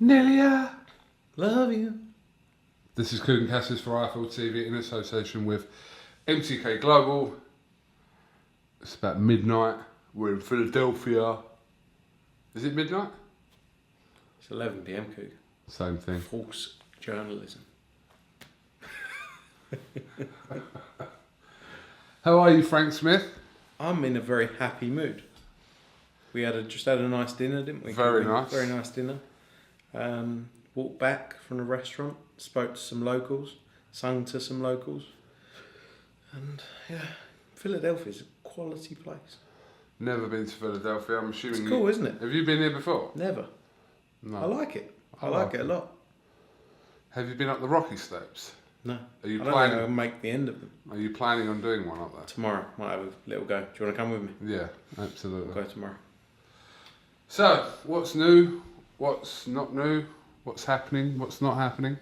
Nelia, love you. This is KUGAN CASSIUS for IFL TV in association with MTK Global. It's about midnight. We're in Philadelphia. Is it midnight? It's 11 p.m. Coog. Same thing. False journalism. How are you, Frank Smith? I'm in a very happy mood. We just had a nice dinner, didn't we? Very nice. Very nice dinner. Walked back from the restaurant, spoke to some locals, sung to some locals. And yeah, Philadelphia's a quality place. Never been to Philadelphia. I'm assuming. It's cool, isn't it? Have you been here before? Never. No. I like it. I like it a lot. Have you been up the Rocky Steps? No. Are you I don't think I'll make the end of them. Are you planning on doing one up there? Tomorrow, might have a little go. Do you want to come with me? Yeah, absolutely. We'll go tomorrow. So, what's new? What's not new? What's happening? What's not happening?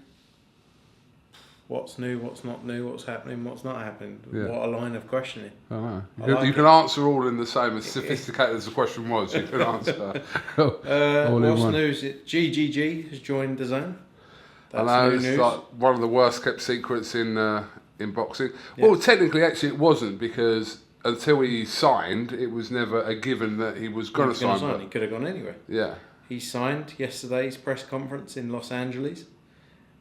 What's new? What's not new? What's happening? What's not happening? Yeah. What a line of questioning. I don't know. You I can answer all in the same, as sophisticated as the question was. You can answer all in what's one. news? GGG has joined Dazn. I know, it's like one of the worst kept secrets in boxing. Yeah. Well, technically, actually, it wasn't, because until he signed, it was never a given that he was going to sign. He could have gone anywhere. Yeah. He signed yesterday's press conference in Los Angeles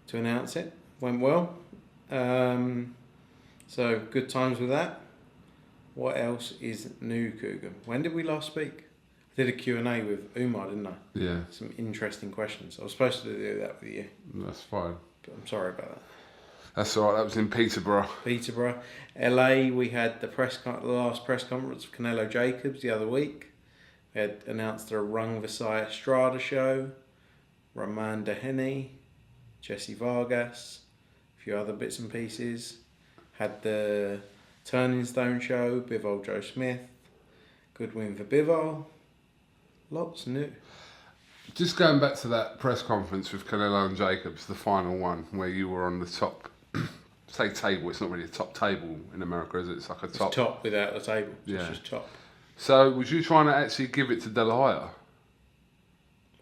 to announce it. Went well. So good times with that. What else is new, Cougar? When did we last speak? I did a Q&A with Umar, didn't I? Yeah. Some interesting questions. I was supposed to do that with you. That's fine. But I'm sorry about that. That's all right. That was in Peterborough. LA, we had the last press conference of Canelo-Jacobs the other week. We had announced a Rung Versailles Estrada show, Roman Dehenny, Jesse Vargas, a few other bits and pieces. Had the Turning Stone show, Bivol Joe Smith, good win for Bivol. Lots new. Just going back to that press conference with Canelo and Jacobs, the final one, where you were on the top, say table, it's not really a top table in America, is it? It's like a top. It's top without the table. Yeah. It's just top. So, was you trying to actually give it to De La Hoya?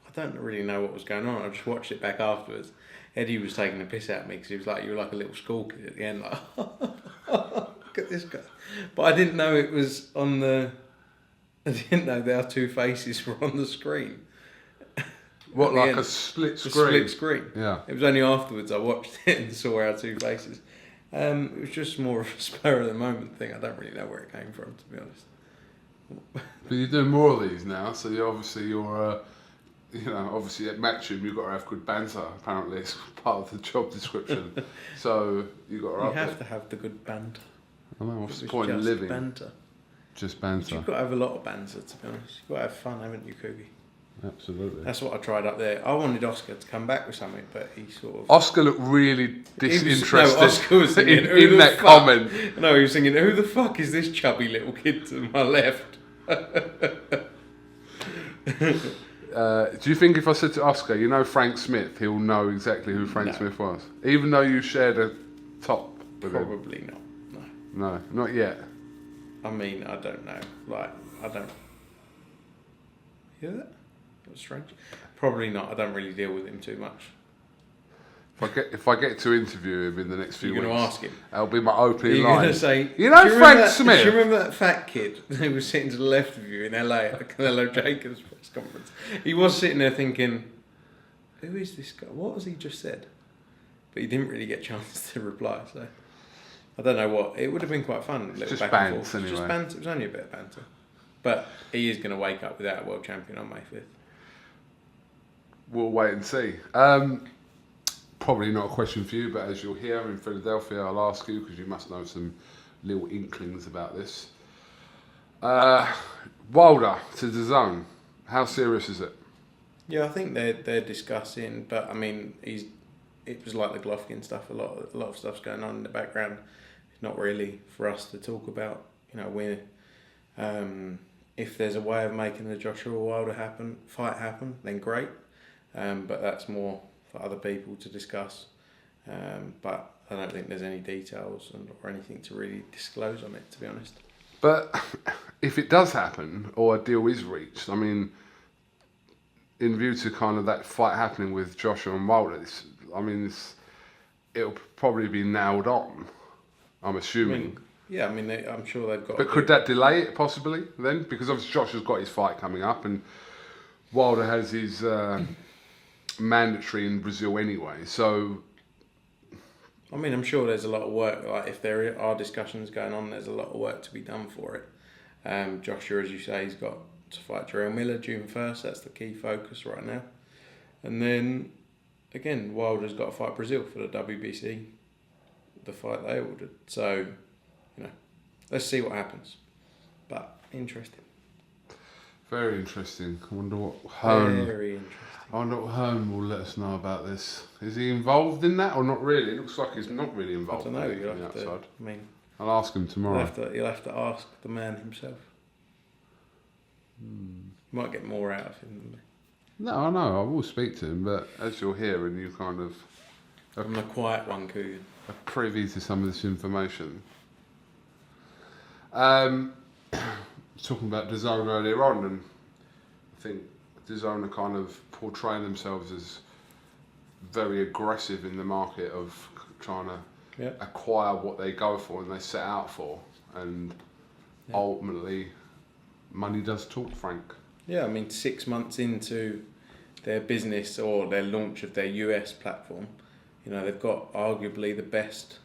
I don't really know what was going on. I just watched it back afterwards. Eddie was taking the piss out of me because he was like, you were like a little school kid at the end, like, look at this guy. But I didn't know it was on the. I didn't know our two faces were on the screen. What, like a split screen? A split screen. Yeah. It was only afterwards I watched it and saw our two faces. It was just more of a spur of the moment thing. I don't really know where it came from, to be honest. But you're doing more of these now, so you're obviously at Matchroom you've got to have good banter. Apparently, it's part of the job description. So you got to. You have to have the good banter. I know. What's the point in living? Banter. Just banter. But you've got to have a lot of banter, to be honest. You've got to have fun, haven't you, Coogie? Absolutely. That's what I tried up there. I wanted Oscar to come back with something, but he sort of. Oscar looked really disinterested. Oscar was thinking, in that comment. No, he was thinking, who the fuck is this chubby little kid to my left? Do you think if I said to Oscar, you know Frank Smith, he'll know exactly who Frank Smith was? Even though you shared a top with him? Probably not. No, not yet. I mean, I don't know. Like, I don't. Hear that? That was strange. Probably not. I don't really deal with him too much. If I get to interview him in the next few weeks, you're going to ask him. That'll be my opening You're line. going to say, you know Frank Smith? Do you remember that fat kid who was sitting to the left of you in LA at the Canelo-Jacobs press conference? He was sitting there thinking, who is this guy? What has he just said? But he didn't really get a chance to reply, so I don't know what. It would have been quite fun. Just back banter, and forth. anyway. Just banter. It was only a bit of banter. But he is going to wake up without a world champion on May 5th. We'll wait and see. Probably not a question for you, but as you're here in Philadelphia, I'll ask you, because you must know some little inklings about this. Wilder to Dazn. How serious is it? Yeah, I think they're discussing, but I mean, it was like the Golovkin stuff. A lot of stuff's going on in the background. It's not really for us to talk about. You know, if there's a way of making the Joshua Wilder fight happen, then great. But that's more for other people to discuss. But I don't think there's any details or anything to really disclose on it, to be honest. But if it does happen, or a deal is reached, I mean, in view to kind of that fight happening with Joshua and Wilder, it'll probably be nailed on, I'm assuming. I'm sure they've got... But could that delay it possibly then? Because obviously Joshua's got his fight coming up and Wilder has his mandatory in Brazil anyway, so... I mean, I'm sure there's a lot of work. Like, if there are discussions going on, there's a lot of work to be done for it. Joshua, as you say, he's got to fight Jarrell Miller June 1st. That's the key focus right now. And then, again, Wilder's got to fight Brazil for the WBC, the fight they ordered. So, let's see what happens. But interesting. Very interesting. I wonder what Hearn... Very interesting. I wonder what Hearn will let us know about this. Is he involved in that or not really? It looks like he's not really involved. I don't know. You'll have to, outside. I mean, I'll ask him tomorrow. You'll have to ask the man himself. You might get more out of him than me. No, I know. I will speak to him, but as you're here and you kind of... I'm the quiet one, KUGAN. Are privy to some of this information. Talking about Dazn earlier on, and I think Dazn are kind of portraying themselves as very aggressive in the market of trying to acquire what they go for and they set out for, and ultimately money does talk, Frank. Yeah, I mean, 6 months into their business or their launch of their US platform, they've got arguably the best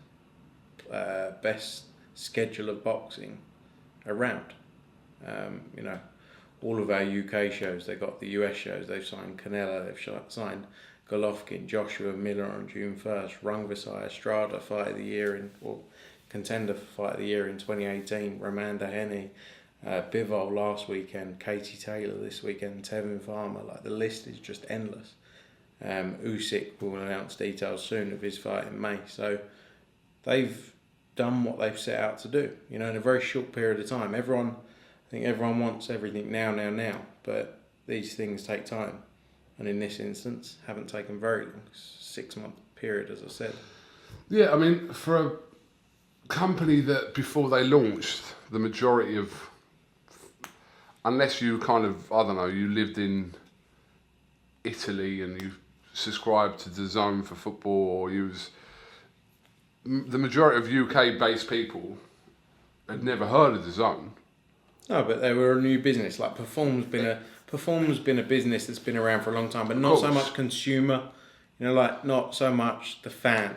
schedule of boxing around. All of our UK shows, they've got the US shows, they've signed Canelo, they've signed Golovkin, Joshua Miller on June 1st, Rungvisai Estrada Fight of the Year Contender for Fight of the Year in 2018, Ramanda Henney, Bivol last weekend, Katie Taylor this weekend, Tevin Farmer. Like, the list is just endless. Usyk will announce details soon of his fight in May. So they've done what they've set out to do, in a very short period of time. I think everyone wants everything now, but these things take time. And in this instance, haven't taken very long. 6 month period, as I said. Yeah, I mean, for a company that before they launched, the majority of, unless you kind of, I don't know, you lived in Italy and you subscribed to Dazn for football, or the majority of UK-based people had never heard of Dazn. No, but they were a new business. Like, Perform's been a business that's been around for a long time, but not so much consumer. Not so much the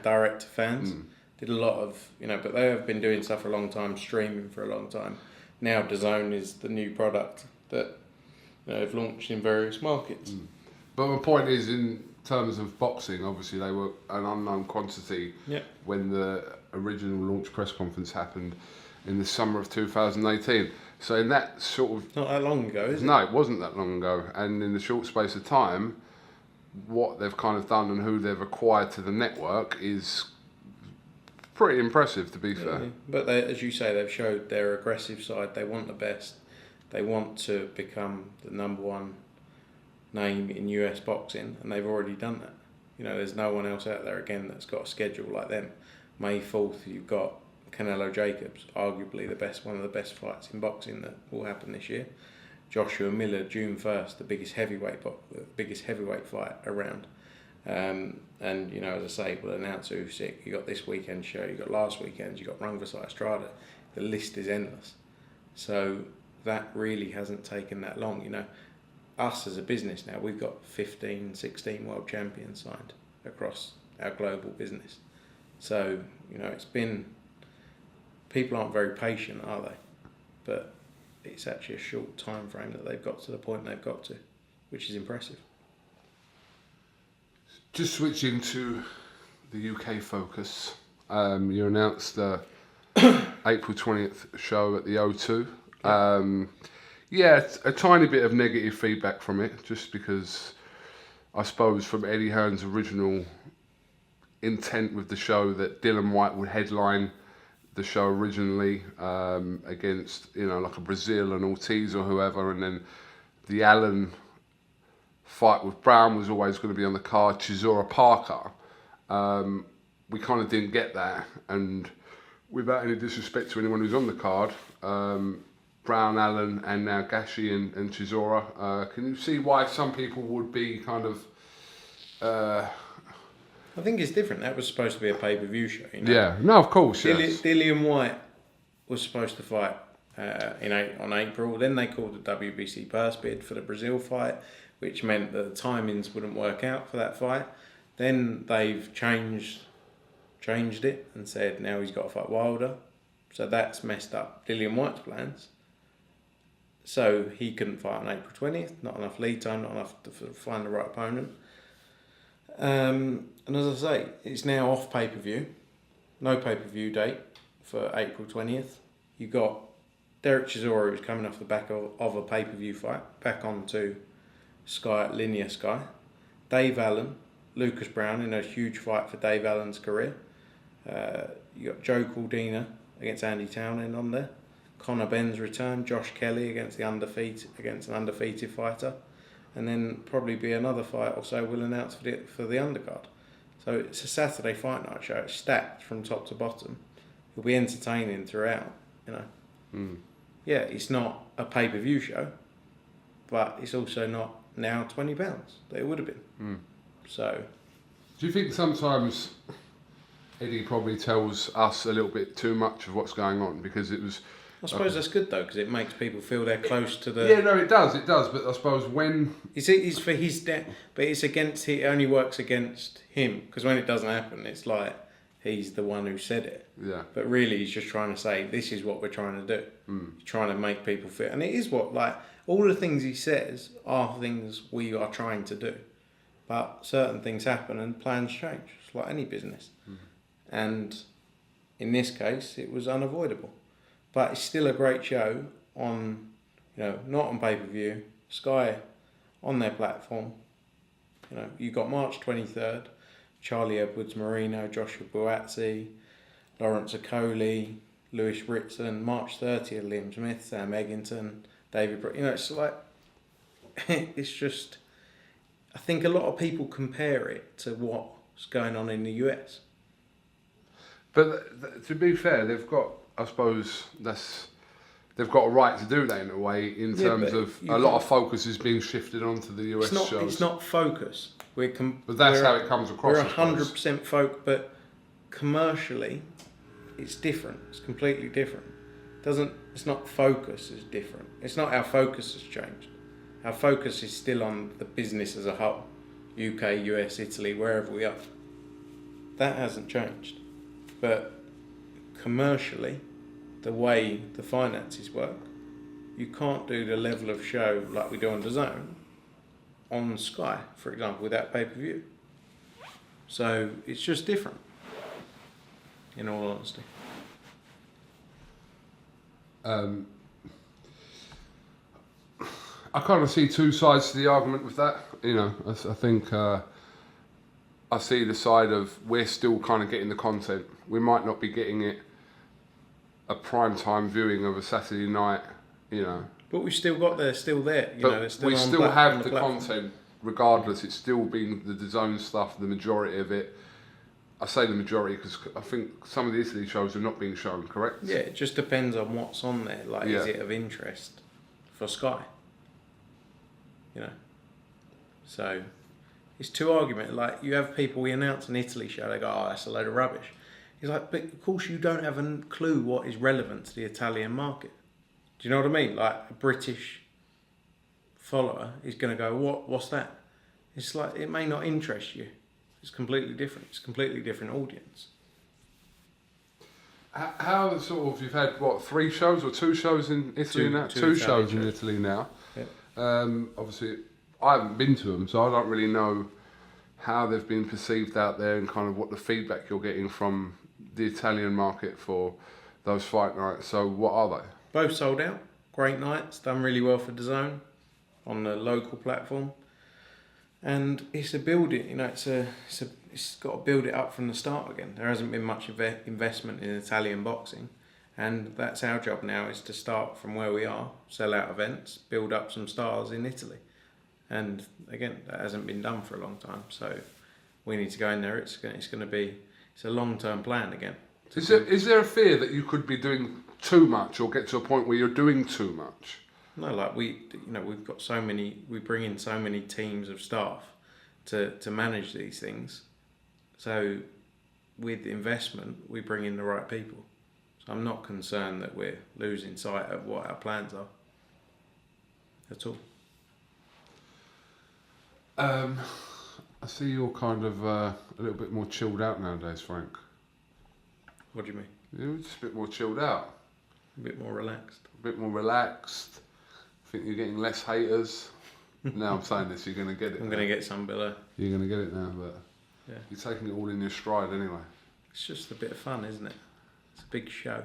direct to fans. Did a lot of, but they have been doing stuff for a long time, streaming for a long time. Now Dazn is the new product that have launched in various markets. But my point is, in terms of boxing, obviously they were an unknown quantity when the original launch press conference happened in the summer of 2018. So in that sort of... Not that long ago, is it? No, it wasn't that long ago. And in the short space of time, what they've kind of done and who they've acquired to the network is pretty impressive, to be fair. But as you say, they've showed their aggressive side. They want the best. They want to become the number one name in US boxing, and they've already done that. There's no one else out there, again, that's got a schedule like them. May 4th, you've got Canelo-Jacobs, arguably one of the best fights in boxing that will happen this year. Joshua Miller, June 1st, the biggest heavyweight fight around. And as I say, we'll announce Usyk. You got this weekend show, you got last weekend, you got Rungvisai Estrada. The list is endless. So that really hasn't taken that long. Us as a business now, we've got 15, 16 world champions signed across our global business. So it's been... People aren't very patient, are they? But it's actually a short time frame that they've got to the point they've got to, which is impressive. Just switching to the UK focus, you announced the April 20th show at the O2. A tiny bit of negative feedback from it, just because I suppose from Eddie Hearn's original intent with the show that Dylan White would headline the show originally against, like a Brazil and Ortiz or whoever, and then the Allen fight with Brown was always going to be on the card, Chisora Parker. We kind of didn't get that, and without any disrespect to anyone who's on the card, Brown, Allen, and now Gashi and Chisora. Can you see why some people would be kind of... I think it's different. That was supposed to be a pay-per-view show. You know? Yeah, no, of course, yes. Dillian White was supposed to fight on April. Then they called the WBC purse bid for the Brazil fight, which meant that the timings wouldn't work out for that fight. Then they've changed it and said now he's got to fight Wilder. So that's messed up Dillian White's plans. So he couldn't fight on April 20th, not enough lead time, not enough to find the right opponent. And as I say, it's now off pay-per-view. No pay-per-view date for April 20th. You got Derek Chisora, who's coming off the back of a pay-per-view fight, back onto Sky, Linear Sky. Dave Allen, Lucas Brown in a huge fight for Dave Allen's career. You got Joe Caldina against Andy Townend on there. Conor Benn's return, Josh Kelly against an undefeated fighter, and then probably be another fight or so we'll announce for the undercard. So it's a Saturday fight night show. It's stacked from top to bottom. It'll be entertaining throughout. You know, Yeah, it's not a pay-per-view show, but it's also not now £20 that it would have been. So, do you think sometimes Eddie probably tells us a little bit too much of what's going on because it was? I suppose that's good though, because it makes people feel they're close to the. Yeah, no, it does. But I suppose when it's for his but it's against. It only works against him because when it doesn't happen, it's like he's the one who said it. Yeah. But really, he's just trying to say this is what we're trying to do. He's trying to make people feel, and it is what all the things he says are things we are trying to do. But certain things happen and plans change. It's like any business, and in this case, it was unavoidable. But it's still a great show on, not on pay-per-view, Sky on their platform. You got March 23rd, Charlie Edwards Marino, Joshua Buatsi, Lawrence Okoli, Lewis Ritson. March 30th, Liam Smith, Sam Eggington, David Brook. It's like, it's just, I think a lot of people compare it to what's going on in the US. But to be fair, they've got, I suppose they've got a right to do that in a way, in terms of a lot of focus is being shifted onto the US shows. It's not focus. But that's how it comes across. We're 100% focus, but commercially, it's different. It's completely different. It's not focus. It's different. It's not our focus has changed. Our focus is still on the business as a whole, UK, US, Italy, wherever we are. That hasn't changed, but commercially, the way the finances work, you can't do the level of show like we do on Dazn on Sky, for example, without pay-per-view. So it's just different, in all honesty. I kind of see two sides to the argument with that. I think I see the side of we're still kind of getting the content. We might not be getting it a prime time viewing of a Saturday night, But we've still got still there. We still have the content regardless. It's still been the Dazn stuff, the majority of it. I say the majority because I think some of the Italy shows are not being shown, correct? Yeah, it just depends on what's on there. Is it of interest for Sky? So it's two arguments. You have people, we announce an Italy show, they go, oh, that's a load of rubbish. It's like, but of course you don't have a clue what is relevant to the Italian market. Do you know what I mean? A British follower is going to go, what's that? It's like, it may not interest you. It's completely different. It's a completely different audience. How you've had, 3 shows or 2 shows in Italy now? Two shows in Italy now. Yep. Obviously, I haven't been to them, so I don't really know how they've been perceived out there and kind of what the feedback you're getting from the Italian market for those fight nights. So what are they? Both sold out. Great nights. Done really well for Dazn on the local platform. And it's a building, it's got to build it up from the start again. There hasn't been much investment in Italian boxing. And that's our job now, is to start from where we are, sell out events, build up some stars in Italy. And again, that hasn't been done for a long time. So we need to go in there. It's a long-term plan again. Is there a fear that you could be doing too much or get to a point where you're doing too much? No, like we've got we bring in so many teams of staff to manage these things. So with investment, we bring in the right people. So I'm not concerned that we're losing sight of what our plans are at all. I see you're kind of a little bit more chilled out nowadays, Frank. What do you mean? You're just a bit more chilled out. A bit more relaxed. A bit more relaxed. I think you're getting less haters. Now I'm saying this, you're going to get it. I'm going to get some below. You're going to get it now, but yeah. You're taking it all in your stride anyway. It's just a bit of fun, isn't it? It's a big show.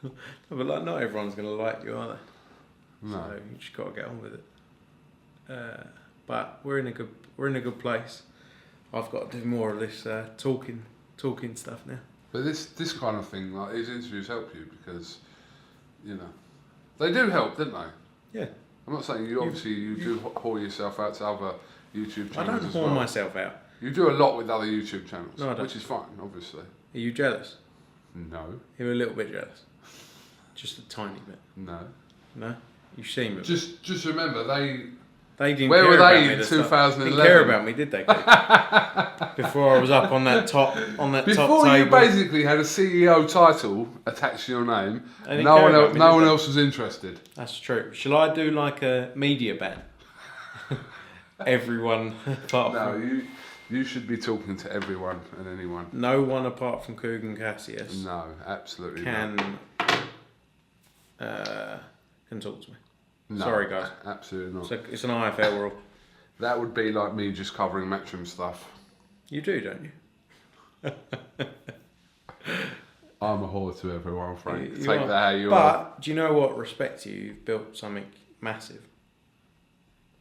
No, but like, not everyone's going to like you, are they? No. So you just got to get on with it. But we're in a good place. I've got to do more of this talking stuff now. But this kind of thing, like these interviews, help you because, you know, they do help, don't they? Yeah. I'm not saying you do whore yourself out to other YouTube channels. I don't whore myself out. You do a lot with other YouTube channels, no, I don't. which is fine, obviously. Are you jealous? No. You're a little bit jealous. Just a tiny bit. No. No? You seem a bit. Just remember, They didn't Where care were about they me in to start. 2011? Didn't care about me, did they? Before I was up on that top table. Before you basically had a CEO title attached to your name, no one else was interested. That's true. Shall I do like a media ban? Everyone apart from... you should be talking to everyone and anyone. No one apart from KUGAN CASSIUS. No, absolutely can talk to me. No, sorry, guys. Absolutely not. It's an IFL rule. That would be like me just covering Matchroom stuff. You do, don't you? I'm a whore to everyone, Frank. You Take are. that how you are. But do you know what? Respect to you. You've built something massive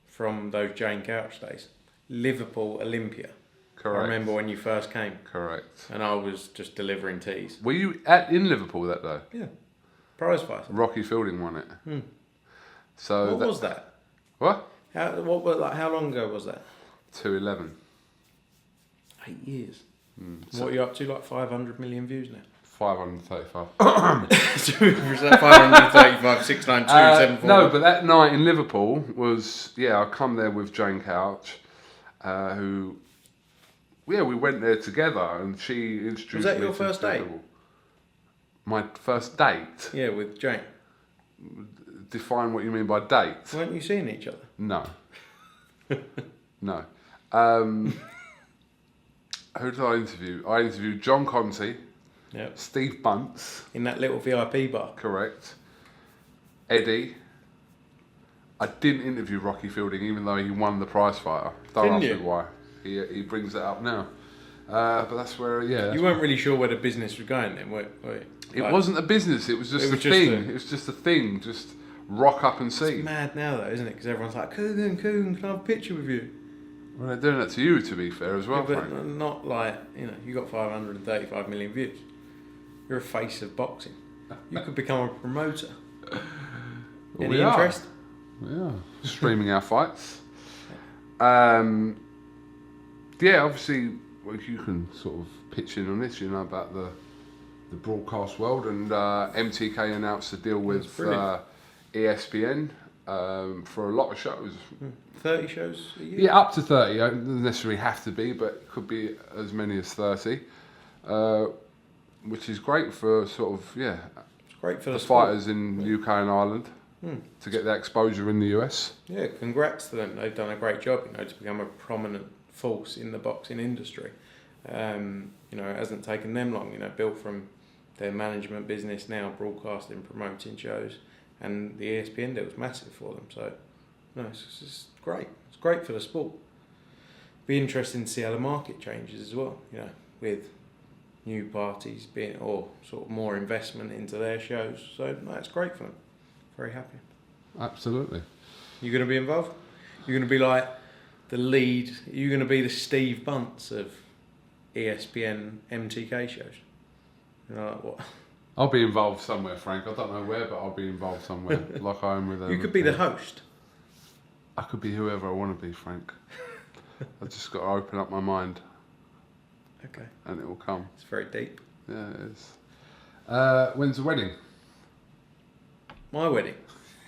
from those Jane Couch days. Liverpool Olympia. Correct. I remember when you first came. Correct. And I was just delivering teas. Were you in Liverpool that day? Yeah. Prize fight. Rocky Fielding won it. So what was that? What? How long ago was that? 211. 8 years. What are you up to? Like 500 million views now? 535. 535, 692, 74. No, but that night in Liverpool was, I come there with Jane Couch, who, we went there together and she introduced me. Was that your first date? My first date? Yeah, with Jane. Define what you mean by date. Weren't you seeing each other? No. No. Who did I interview? I interviewed John Conte. Yep. Steve Bunce. In that little VIP bar. Correct. Eddie. I didn't interview Rocky Fielding even though he won the prize fighter. Don't ask me why. He brings it up now. But that's where, You weren't really sure where the business was going then, were you? It wasn't a business, it was just a thing. It was just a thing. Just rock up and see. It's mad now though, isn't it? Because everyone's like, KUGAN, can I have a picture with you? Well, they're doing that to you, to be fair, as well, but Frank. not like, you got 535 million views. You're a face of boxing. You could become a promoter. Any interest? Yeah, streaming our fights. Obviously, you can sort of pitch in on this, about the broadcast world, and MTK announced a deal with ESPN for a lot of shows. 30 shows a year? Yeah, up to 30. Doesn't necessarily have to be, but it could be as many as 30. Which is great for sort of, it's great for the fighters in UK and Ireland to get that exposure in the US. Yeah, congrats to them. They've done a great job, to become a prominent force in the boxing industry. It hasn't taken them long, built from their management business now, broadcasting, promoting shows, and the ESPN deal was massive for them. So, it's great. It's great for the sport. Be interesting to see how the market changes as well, with new parties or sort of more investment into their shows. So, it's great for them. Very happy. Absolutely. You going to be involved? You're going to be like the lead, you're going to be the Steve Bunce of ESPN MTK shows. Like what? I'll be involved somewhere, Frank. I don't know where, but I'll be involved somewhere, like I am with them. You could be the host. I could be whoever I want to be, Frank. I've just got to open up my mind. Okay. And it will come. It's very deep. Yeah, it is. When's the wedding? My wedding?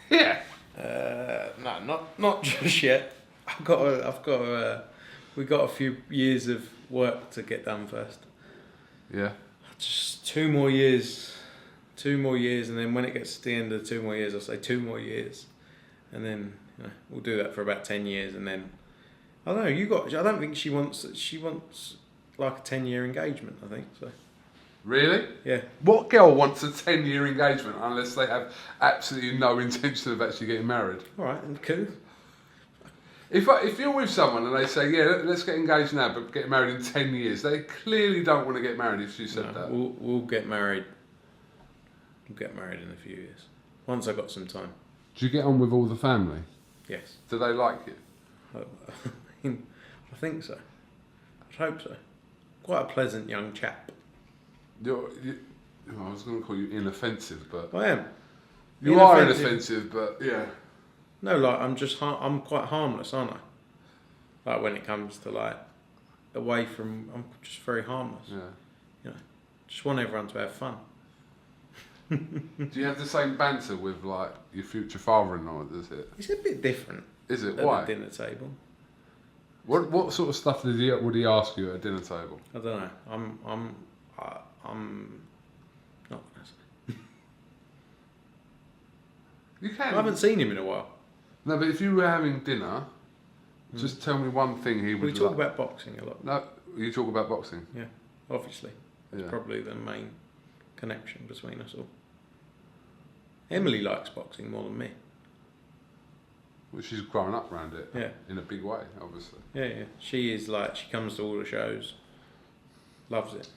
Yeah. No, not just yet. We got a few years of work to get done first. Yeah. Just 2 more years, and then when it gets to the end of the 2 more years, I'll say 2 more years, and then we'll do that for about 10 years, and then I don't know. I don't think she wants like a 10-year engagement. I think so. Really? Yeah. What girl wants a 10-year engagement unless they have absolutely no intention of actually getting married? All right, and cool. If you're with someone and they say, yeah, let's get engaged now, but get married in 10 years, they clearly don't want to get married if she said that. We'll get married. We'll get married in a few years. Once I've got some time. Do you get on with all the family? Yes. Do they like you? I think so. I'd hope so. Quite a pleasant young chap. I was going to call you inoffensive, but... I am. You are inoffensive, but yeah. No, like, I'm quite harmless, aren't I? Like, when it comes to, like, away from... I'm just very harmless. Yeah. Just want everyone to have fun. Do you have the same banter with, like, your future father-in-law, does it? It's a bit different. Is it? At Why? the dinner table. What sort of stuff would he ask you at a dinner table? I don't know. I'm not gonna say. You can. I haven't seen him in a while. No, but if you were having dinner, just tell me one thing he would. We talk about boxing a lot. No, you talk about boxing. Yeah, obviously. That's Yeah. probably the main connection between us all. Emily likes boxing more than me. Well, she's grown up around it. Yeah. In a big way, obviously. Yeah. She is like, she comes to all the shows, loves it.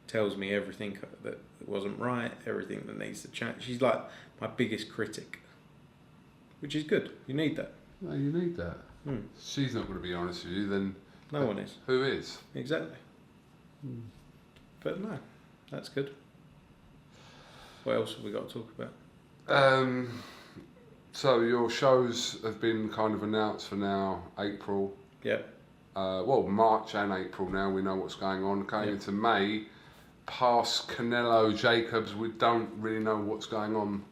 Tells me everything that wasn't right, everything that needs to change. She's like my biggest critic, which is good. You need that. No, you need that. She's not going to be honest with you, then... No one is. Who is? Exactly. But no, that's good. What else have we got to talk about? So your shows have been kind of announced for now, April. Yeah. March and April now, we know what's going on. Going into May, past Canelo-Jacobs, we don't really know what's going on.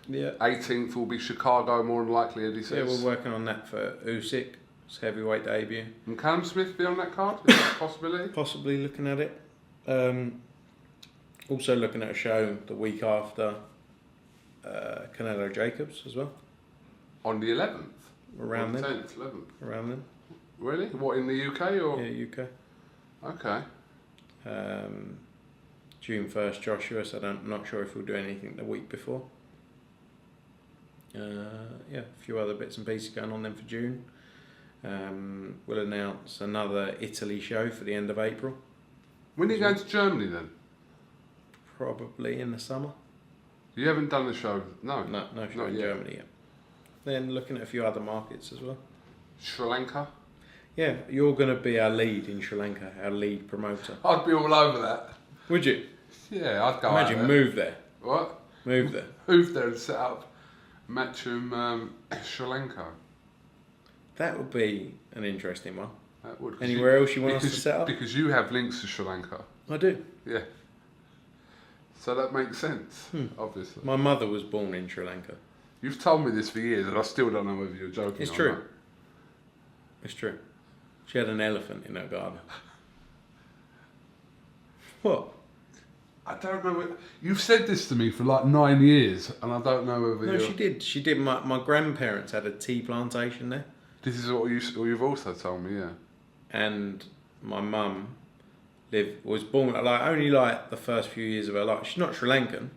Yeah. 18th will be Chicago, more than likely, Eddie says. Yeah, we're working on that for Usyk, his heavyweight debut. And Callum Smith be on that card? Is that a possibility? Possibly looking at it. Also looking at a show the week after Canelo-Jacobs as well. On the 11th? Around then. 10th, 11th. Around then. Really? What, in the UK or? Yeah, UK. Okay. June 1st, Joshua, so I'm not sure if we'll do anything the week before. A few other bits and pieces going on then for June. We'll announce another Italy show for the end of April. When are you going to Germany then? Probably in the summer. You haven't done the show? No. No show in Germany yet. Then looking at a few other markets as well. Sri Lanka? Yeah, you're going to be our lead in Sri Lanka, our lead promoter. I'd be all over that. Would you? Yeah, I'd go Imagine, out there. move there. What? Move there. Move there and set up Matchroom Sri Lanka. That would be an interesting one. That would. Anywhere else you want us to set up? Because you have links to Sri Lanka. I do. Yeah. So that makes sense, obviously. My mother was born in Sri Lanka. You've told me this for years and I still don't know whether you're joking It's or true. not. It's true. She had an elephant in her garden. What? I don't know. You've said this to me for like 9 years and I don't know whether No, she did. She did. My grandparents had a tea plantation there. This is what you've also told me, yeah. And my mum was born only the first few years of her life. She's not Sri Lankan,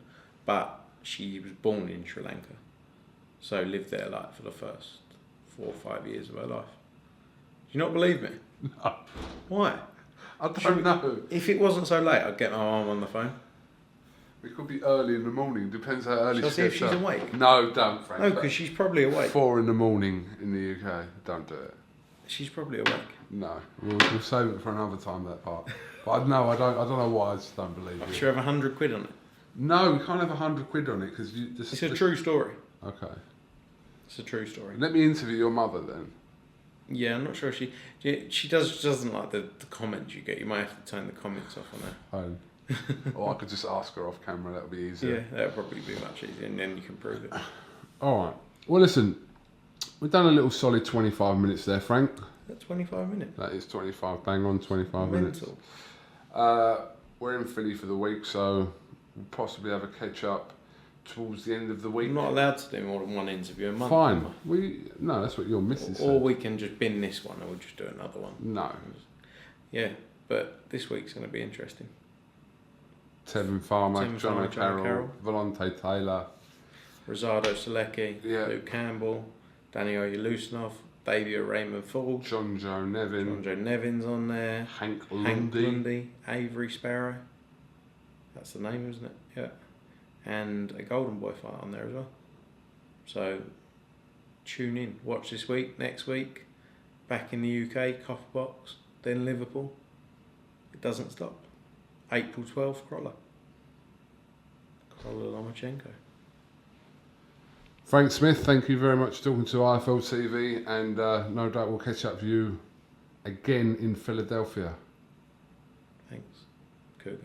but she was born in Sri Lanka, so lived there for the first 4 or 5 years of her life. Do you not believe me? No. Why? I don't know. If it wasn't so late, I'd get my mum on the phone. It could be early in the morning. Depends how early Shall I she see if gets she's up. awake? No, don't, Frank. No, because she's probably awake. 4 in the morning in the UK. Don't do it. She's probably awake. No, we'll save it for another time. That part. But no, I don't know why. I just don't believe you. Should we have 100 quid on it? No, we can't have 100 quid on it because It's a true story. Okay. It's a true story. Let me interview your mother then. Yeah, I'm not sure she doesn't like the comments you get. You might have to turn the comments off on her. Home. Or I could just ask her off camera, that'll be easier. Yeah, that'll probably be much easier, and then you can prove it. Alright. Well, listen, we've done a little solid 25 minutes there, Frank. That's 25 minutes. That is 25, bang on 25 minutes. Mental. We're in Philly for the week, so we'll possibly have a catch up towards the end of the week. I'm not allowed to do more than one interview a month. Fine. No, that's what your missus Or said. we can just bin this one and we'll just do another one. No. Yeah, but this week's going to be interesting. Tevin Farmer, Tevin John Farmer, O'Carroll, Volante Taylor, Rosado Selecki, Yeah. Luke Campbell, Danny Oyelusnov, Davey Raymond Fall, John Joe Nevin, John Joe Nevin's on there, Hank Hank Lundy. Lundy, Avery Sparrow. That's the name, isn't it? Yeah. And a Golden Boy fight on there as well. So tune in. Watch this week, next week. Back in the UK, Copper Box, then Liverpool. It doesn't stop. April 12th, Crolla Lomachenko. Frank Smith, thank you very much for talking to IFL TV, and no doubt we'll catch up with you again in Philadelphia. Thanks, KUGAN.